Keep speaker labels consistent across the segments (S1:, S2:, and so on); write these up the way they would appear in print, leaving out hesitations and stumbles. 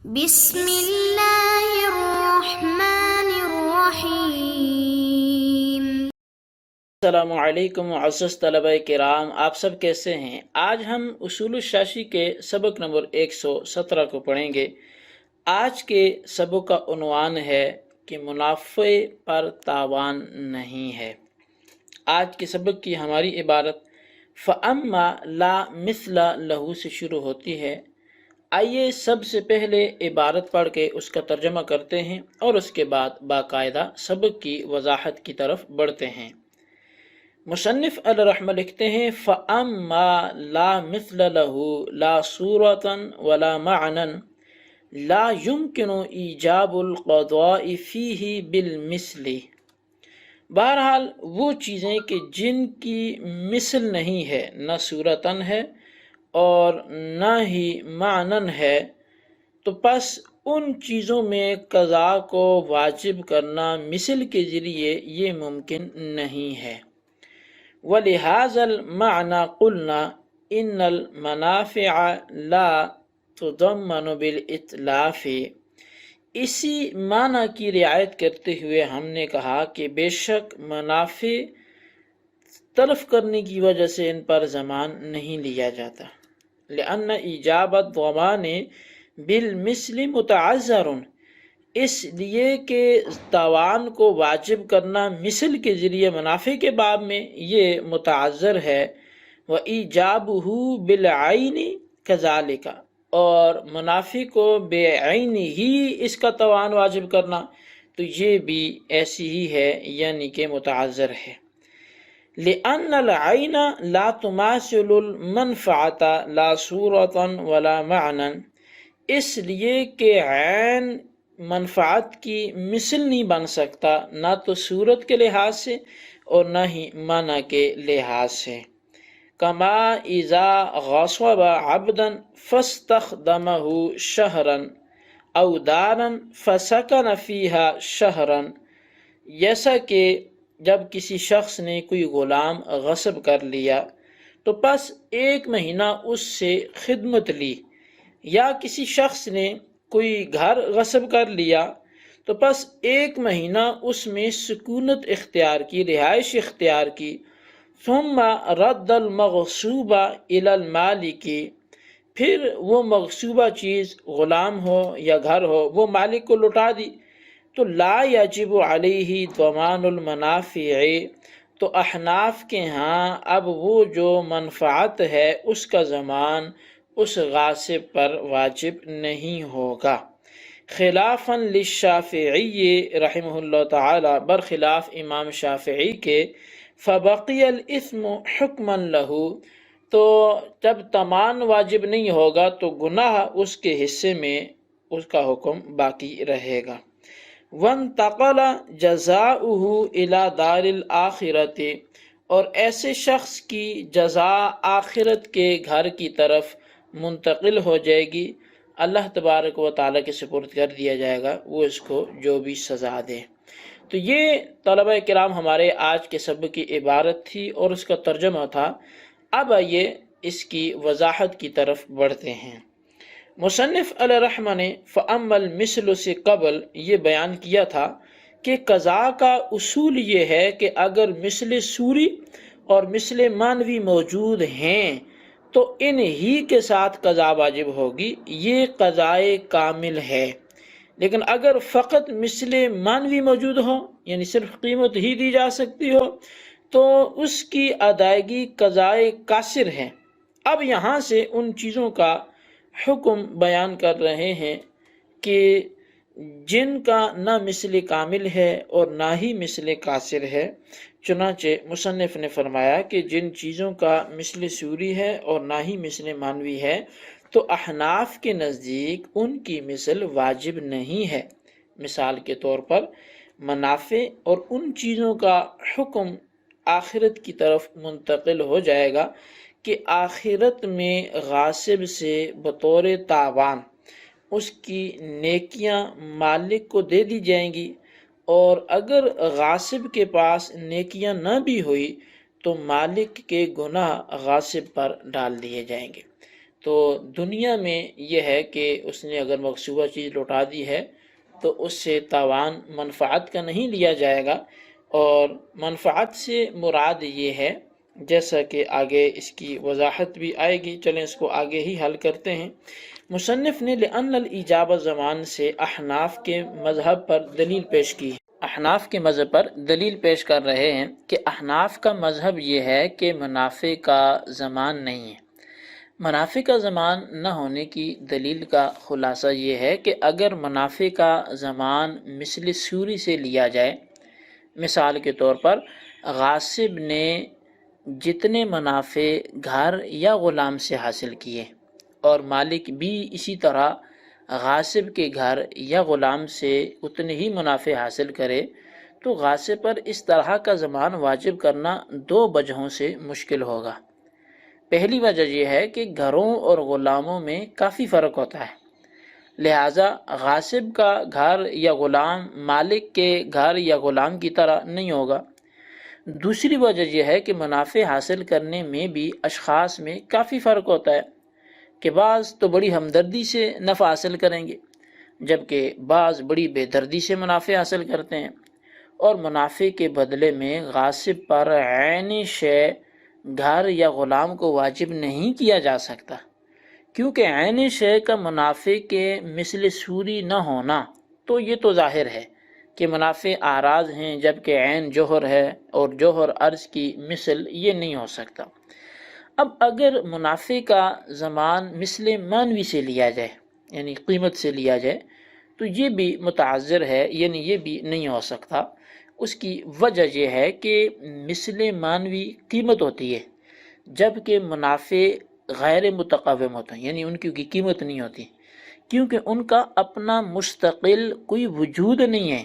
S1: بسم اللہ الرحمن الرحیم۔
S2: السلام علیکم معزز طلبہ کرام، آپ سب کیسے ہیں؟ آج ہم اصول الشاشی کے سبق نمبر 117 کو پڑھیں گے۔ آج کے سبق کا عنوان ہے کہ منافع پر تاوان نہیں ہے۔ آج کے سبق کی ہماری عبارت فَأَمَّا لَا مِثْلَ لَهُ سے شروع ہوتی ہے۔ آئیے سب سے پہلے عبارت پڑھ کے اس کا ترجمہ کرتے ہیں اور اس کے بعد باقاعدہ سبق کی وضاحت کی طرف بڑھتے ہیں۔ مصنف علیہ رحمہ لکھتے ہیں فَأَمَّا لَا مِثْلَ لَهُ لَا صُورَةً وَلَا مَعْنًا لَا يُمْكِنُ إِيجَابُ الْقَضَاءِ فِيهِ بِالْمِثْلِ۔ بہرحال وہ چیزیں کہ جن کی مثل نہیں ہے، نہ صورتاً ہے اور نہ ہی معنن ہے، تو پس ان چیزوں میں قضا کو واجب کرنا مثل کے ذریعے یہ ممکن نہیں ہے۔ وَلِهَذَا الْمَعْنَى قُلْنَا إِنَّ الْمَنَافِعَ لَا تُضَمَّنُ بِالْإِتْلَافِ۔ اسی معنی کی رعایت کرتے ہوئے ہم نے کہا کہ بے شک منافع تلف کرنے کی وجہ سے ان پر ضمان نہیں لیا جاتا۔ لأن ایجاب الضمان بالمثل متعذر، اس لیے کہ تاوان کو واجب کرنا مثل کے ذریعے منافع کے باب میں یہ متعذر ہے۔ وَإِيجَابُهُ بِالْعَيْنِ كَذَلِكَ، اور منافع کو بے عین ہی اس کا تاوان واجب کرنا تو یہ بھی ایسی ہی ہے، یعنی کہ متعذر ہے۔ لِأَنَّ الْعَيْنَ لَا تُمَاثِلُ الْمَنْفَعَةَ لَا صُورَةً وَلَا مَعْنًا، اس لیے کہ عین منفعت کی مثل نہیں بن سکتا، نہ تو صورت کے لحاظ سے اور نہ ہی معنی کے لحاظ سے۔ کما اذا غصب عبدا فاستخدمه شہرا او دارا فسکن فیہا شہرا، جیسا کہ جب کسی شخص نے کوئی غلام غصب کر لیا تو پس 1 مہینہ اس سے خدمت لی، یا کسی شخص نے کوئی گھر غصب کر لیا تو پس 1 مہینہ اس میں سکونت اختیار کی، رہائش اختیار کی۔ ثم رد المغصوب الى المالک، پھر وہ مغصوبہ چیز غلام ہو یا گھر ہو وہ مالک کو لوٹا دی، تو لا یجب علیہ ضمان المنافع، تو احناف کے ہاں اب وہ جو منفعت ہے اس کا ضمان اس غاصب پر واجب نہیں ہوگا۔ خلافاً للشافعی رحمہ اللہ تعالی، برخلاف امام شافعی کے، فبقی الاثم حکما لہ، تو جب تمان واجب نہیں ہوگا تو گناہ اس کے حصے میں اس کا حکم باقی رہے گا۔ وانتقل جزاؤہ الی دار الآخرۃ، اور ایسے شخص کی جزا آخرت کے گھر کی طرف منتقل ہو جائے گی، اللہ تبارک و تعالیٰ کے سپرد کر دیا جائے گا، وہ اس کو جو بھی سزا دے۔ تو یہ طلبہ کرام ہمارے آج کے سبق کی عبارت تھی اور اس کا ترجمہ تھا۔ اب آئیے اس کی وضاحت کی طرف بڑھتے ہیں۔ مصنف علیہ رحمہ نے فَأَمَّا الْمِثْلُ سے قبل یہ بیان کیا تھا کہ قضاء کا اصول یہ ہے کہ اگر مثل صوری اور مثل معنوی موجود ہیں تو ان ہی کے ساتھ قضاء واجب ہوگی، یہ قضاء کامل ہے۔ لیکن اگر فقط مثل معنوی موجود ہو، یعنی صرف قیمت ہی دی جا سکتی ہو، تو اس کی ادائیگی قضاء قاصر ہے۔ اب یہاں سے ان چیزوں کا حکم بیان کر رہے ہیں کہ جن کا نہ مثل کامل ہے اور نہ ہی مثل قاصر ہے۔ چنانچہ مصنف نے فرمایا کہ جن چیزوں کا مثل صوری ہے اور نہ ہی مثل معنوی ہے تو احناف کے نزدیک ان کی مثل واجب نہیں ہے۔ مثال کے طور پر منافع اور ان چیزوں کا حکم آخرت کی طرف منتقل ہو جائے گا کہ آخرت میں غاصب سے بطور تاوان اس کی نیکیاں مالک کو دے دی جائیں گی، اور اگر غاصب کے پاس نیکیاں نہ بھی ہوئی تو مالک کے گناہ غاصب پر ڈال دیے جائیں گے۔ تو دنیا میں یہ ہے کہ اس نے اگر مغصوبہ چیز لوٹا دی ہے تو اس سے تاوان منفعت کا نہیں لیا جائے گا، اور منفعت سے مراد یہ ہے جیسا کہ آگے اس کی وضاحت بھی آئے گی۔ چلیں اس کو آگے ہی حل کرتے ہیں۔ مصنف نے لأن الإجابہ زمان سے احناف کے مذہب پر دلیل پیش کی ہے۔ احناف کے مذہب پر دلیل پیش کر رہے ہیں کہ احناف کا مذہب یہ ہے کہ منافع کا زمان نہیں ہے۔ منافع کا زمان نہ ہونے کی دلیل کا خلاصہ یہ ہے کہ اگر منافع کا زمان مثل سوری سے لیا جائے، مثال کے طور پر غاصب نے جتنے منافع گھر یا غلام سے حاصل کیے اور مالک بھی اسی طرح غاصب کے گھر یا غلام سے اتنے ہی منافع حاصل کرے، تو غاصب پر اس طرح کا زمان واجب کرنا دو وجہوں سے مشکل ہوگا۔ پہلی وجہ یہ ہے کہ گھروں اور غلاموں میں کافی فرق ہوتا ہے، لہٰذا غاصب کا گھر یا غلام مالک کے گھر یا غلام کی طرح نہیں ہوگا۔ دوسری وجہ یہ ہے کہ منافع حاصل کرنے میں بھی اشخاص میں کافی فرق ہوتا ہے کہ بعض تو بڑی ہمدردی سے نفع حاصل کریں گے، جبکہ بعض بڑی بے دردی سے منافع حاصل کرتے ہیں، اور منافع کے بدلے میں غاصب پر عین شے گھر یا غلام کو واجب نہیں کیا جا سکتا، کیونکہ عین شے کا منافع کے مثل سوری نہ ہونا تو یہ تو ظاہر ہے کہ منافع اعراض ہیں، جبکہ عین جوہر ہے اور جوہر عرض کی مثل یہ نہیں ہو سکتا۔ اب اگر منافع کا زمان مثل مانوی سے لیا جائے، یعنی قیمت سے لیا جائے، تو یہ بھی متعذر ہے، یعنی یہ بھی نہیں ہو سکتا۔ اس کی وجہ یہ ہے کہ مثل مانوی قیمت ہوتی ہے، جبکہ منافع غیر متقوم ہوتا ہے، یعنی ان کی قیمت نہیں ہوتی، کیونکہ ان کا اپنا مستقل کوئی وجود نہیں ہے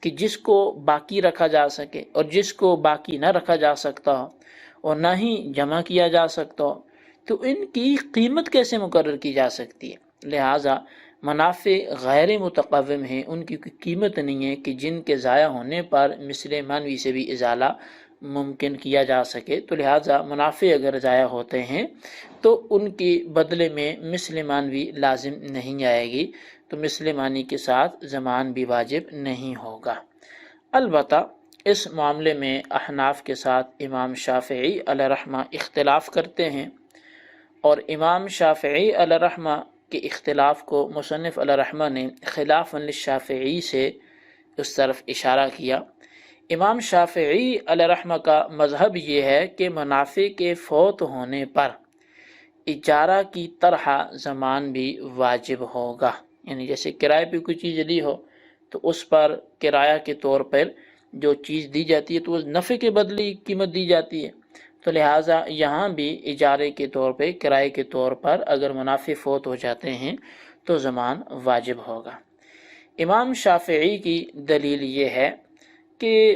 S2: کہ جس کو باقی رکھا جا سکے اور جس کو باقی نہ رکھا جا سکتا ہو اور نہ ہی جمع کیا جا سکتا ہو، تو ان کی قیمت کیسے مقرر کی جا سکتی ہے؟ لہٰذا منافع غیر متقوم ہیں، ان کی کوئی قیمت نہیں ہے کہ جن کے ضائع ہونے پر مثل مانوی سے بھی ازالہ ممکن کیا جا سکے، تو لہٰذا منافع اگر ضائع ہوتے ہیں تو ان کے بدلے میں مثل مانوی لازم نہیں آئے گی، تو مثل مانی کے ساتھ زمان بھی واجب نہیں ہوگا۔ البتہ اس معاملے میں احناف کے ساتھ امام شافعی علیہ رحمہ اختلاف کرتے ہیں، اور امام شافعی علیہ رحمہ کے اختلاف کو مصنف علیہ رحمہ نے خلاف للشافعی سے اس طرف اشارہ کیا۔ امام شافعی علیہ رحمہ کا مذہب یہ ہے کہ منافع کے فوت ہونے پر اجارہ کی طرح زمان بھی واجب ہوگا، یعنی جیسے کرائے پہ کوئی چیز لی ہو تو اس پر کرایہ کے طور پر جو چیز دی جاتی ہے تو وہ نفع کے بدلے قیمت دی جاتی ہے، تو لہٰذا یہاں بھی اجارے کے طور پہ، کرائے کے طور پر اگر منافع فوت ہو جاتے ہیں تو زمان واجب ہوگا۔ امام شافعی کی دلیل یہ ہے کہ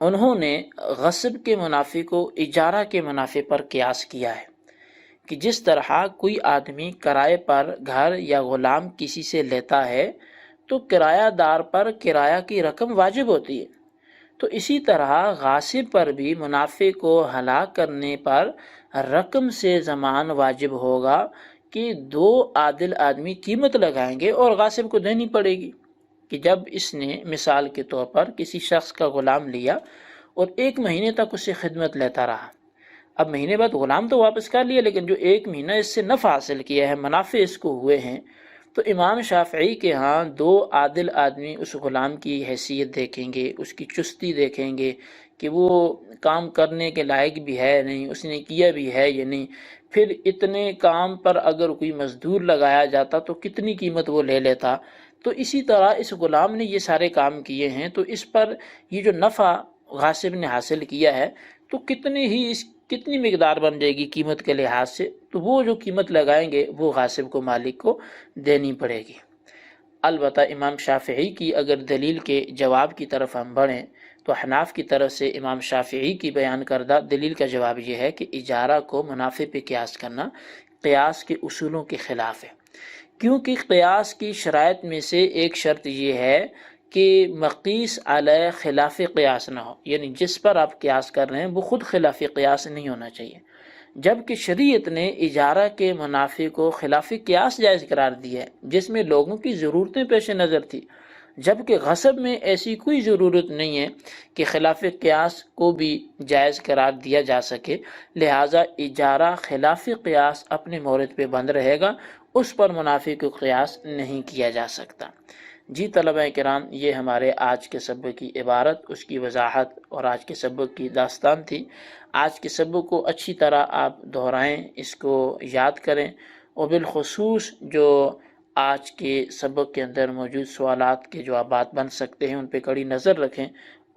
S2: انہوں نے غصب کے منافع کو اجارہ کے منافع پر قیاس کیا ہے کہ جس طرح کوئی آدمی کرائے پر گھر یا غلام کسی سے لیتا ہے تو کرایہ دار پر کرایہ کی رقم واجب ہوتی ہے، تو اسی طرح غاصب پر بھی منافع کو ہلاک کرنے پر رقم سے زمان واجب ہوگا کہ دو عادل آدمی قیمت لگائیں گے اور غاصب کو دینی پڑے گی، کہ جب اس نے مثال کے طور پر کسی شخص کا غلام لیا اور 1 مہینے تک اس سے خدمت لیتا رہا، اب مہینے بعد غلام تو واپس کر لیا، لیکن جو 1 مہینہ اس سے نفع حاصل کیا ہے، منافع اس کو ہوئے ہیں، تو امام شافعی کے ہاں 2 عادل آدمی اس غلام کی حیثیت دیکھیں گے، اس کی چستی دیکھیں گے کہ وہ کام کرنے کے لائق بھی ہے نہیں، اس نے کیا بھی ہے یا نہیں، پھر اتنے کام پر اگر کوئی مزدور لگایا جاتا تو کتنی قیمت وہ لے لیتا، تو اسی طرح اس غلام نے یہ سارے کام کیے ہیں، تو اس پر یہ جو نفع غاصب نے حاصل کیا ہے تو کتنی مقدار بن جائے گی قیمت کے لحاظ سے، تو وہ جو قیمت لگائیں گے وہ غاصب کو، مالک کو دینی پڑے گی۔ البتہ امام شافعی کی اگر دلیل کے جواب کی طرف ہم بڑھیں تو احناف کی طرف سے امام شافعی کی بیان کردہ دلیل کا جواب یہ ہے کہ اجارہ کو منافع پہ قیاس کرنا قیاس کے اصولوں کے خلاف ہے، کیونکہ قیاس کی شرائط میں سے ایک شرط یہ ہے کہ مقیس علیہ خلاف قیاس نہ ہو، یعنی جس پر آپ قیاس کر رہے ہیں وہ خود خلاف قیاس نہیں ہونا چاہیے۔ جبکہ شریعت نے اجارہ کے منافع کو خلاف قیاس جائز قرار دیا ہے جس میں لوگوں کی ضرورتیں پیش نظر تھی، جبکہ غصب میں ایسی کوئی ضرورت نہیں ہے کہ خلاف قیاس کو بھی جائز قرار دیا جا سکے، لہٰذا اجارہ خلاف قیاس اپنے مورد پہ بند رہے گا، اس پر منافع کو قیاس نہیں کیا جا سکتا۔ جی طلبہ کرام، یہ ہمارے آج کے سبق کی عبارت، اس کی وضاحت اور آج کے سبق کی داستان تھی۔ آج کے سبق کو اچھی طرح آپ دہرائیں، اس کو یاد کریں، اور بالخصوص جو آج کے سبق کے اندر موجود سوالات کے جوابات بن سکتے ہیں ان پہ کڑی نظر رکھیں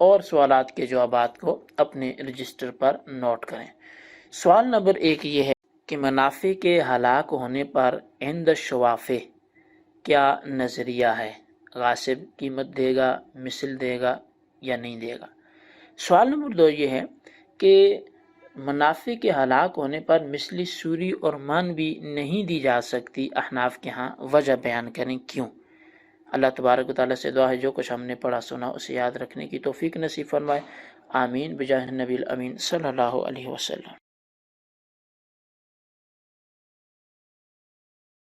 S2: اور سوالات کے جوابات کو اپنے رجسٹر پر نوٹ کریں۔ سوال نمبر 1 یہ ہے کہ منافع کے ہلاک ہونے پر عند الشوافع کیا نظریہ ہے؟ غاصب قیمت دے گا، مثل دے گا یا نہیں دے گا؟ سوال نمبر 2 یہ ہے کہ منافع کے ہلاک ہونے پر مثلی سوری اور من بھی نہیں دی جا سکتی احناف کے ہاں، وجہ بیان کریں کیوں؟ اللہ تبارک و تعالیٰ سے دعا ہے جو کچھ ہم نے پڑھا سنا اسے یاد رکھنے کی توفیق نصیب فرمائے، آمین بجاہ النبی الامین صلی اللہ علیہ وسلم۔